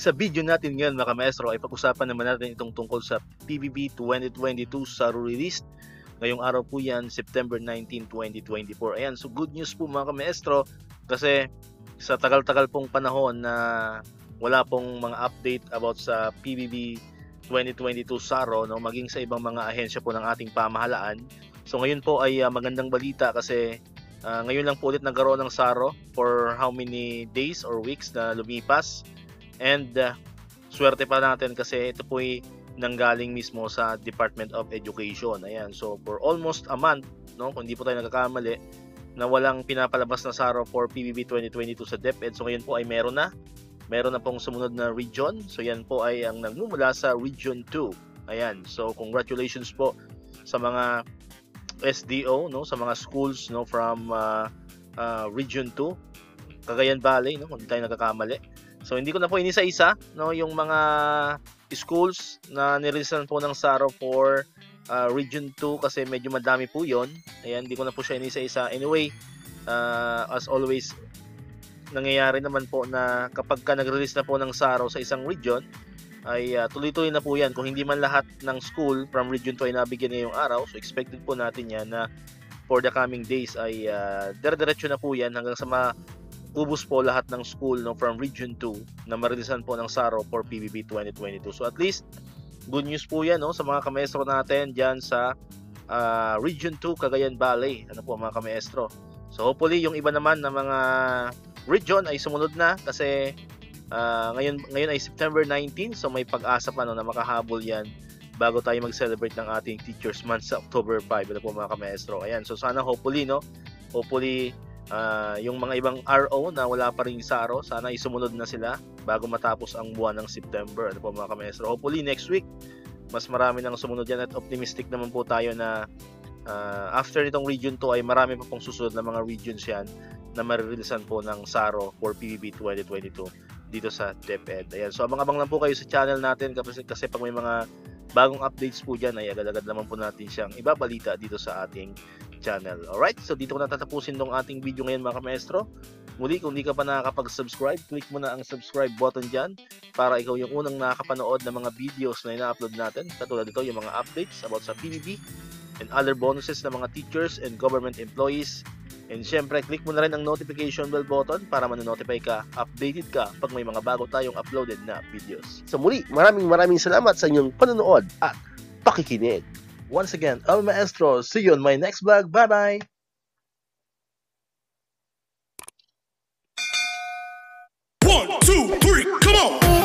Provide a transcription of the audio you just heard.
Sa video natin ngayon mga maestro ay pag-usapan naman natin itong tungkol sa PBB 2022 SARO release. Ngayong araw po yan, September 19, 2024. Ayan, so good news po mga maestro kasi sa tagal-tagal pong panahon na wala pong mga update about sa PBB 2022 SARO, no, maging sa ibang mga ahensya po ng ating pamahalaan. So ngayon po ay magandang balita kasi ngayon lang po ulit nagkaroon ng SARO for how many days or weeks na lumipas. And swerte pa natin kasi ito po ay nanggaling mismo sa Department of Education. Ayan, so for almost a month, no, kung hindi po tayo nagkakamali, na walang pinapalabas na SARO for PBB 2022 sa DepEd. So ngayon po ay meron na pong sumunod na region. So yan po ay ang nagmumula sa Region 2. Ayan, so congratulations po sa mga SDO, no, sa mga schools, no, from Region 2, Cagayan Valley, no, kung hindi tayo nagkakamali. So hindi ko na po inisa-isa, no, yung mga schools na nireleasean po ng SARO for Region 2 kasi medyo madami po yon. Ayan, hindi ko na po siya inisa-isa. Anyway, as always, nangyayari naman po na kapag ka nag-release na po ng SARO sa isang region, ay tuloy-tuloy na po yan. Kung hindi man lahat ng school from Region 2 ay nabigyan ngayong araw, so expected po natin yan na for the coming days ay dire-diretso na po yan hanggang sa ubos po lahat ng school, no, from Region 2 na marilisan po ng SARO for PBB 2022. So at least, good news po yan, no, sa mga kamaestro natin dyan sa Region 2, Cagayan Valley. Ano po mga kamaestro? So hopefully, yung iba naman na mga region ay sumunod na kasi ngayon ay September 19, so may pag-asa pa, no, na makahabol yan bago tayo mag-celebrate ng ating Teachers Month sa October 5. Ano po mga kamaestro? Ayan, so sana hopefully, no, yung mga ibang RO na wala pa rin SARO, sana isumunod na sila bago matapos ang buwan ng September. Ano po mga kamaestro? Hopefully next week mas marami nang sumunod yan at optimistic naman po tayo na after nitong Region 2 ay marami pa pong susunod na mga regions yan na marireleasan po ng SARO for PBB 2022 dito sa DepEd. Ayan, so abang-abang lang po kayo sa channel natin kasi pag may mga bagong updates po dyan ay agad-agad naman po natin siyang ibabalita dito sa ating channel. Alright, so dito ko na tatapusin tong ating video ngayon mga kamaestro. Muli, kung di ka pa nakakapag-subscribe, click mo na ang subscribe button dyan para ikaw yung unang nakakapanood ng mga videos na ina-upload natin. Katulad dito yung mga updates about sa PBB and other bonuses ng mga teachers and government employees. And syempre, click mo na rin ang notification bell button para manonotify ka, updated ka pag may mga bago tayong uploaded na videos. So muli, maraming salamat sa inyong panonood at pakikinig. Once again, El Maestro, see you on my next vlog. Bye-bye! 1, 2, 3, come on!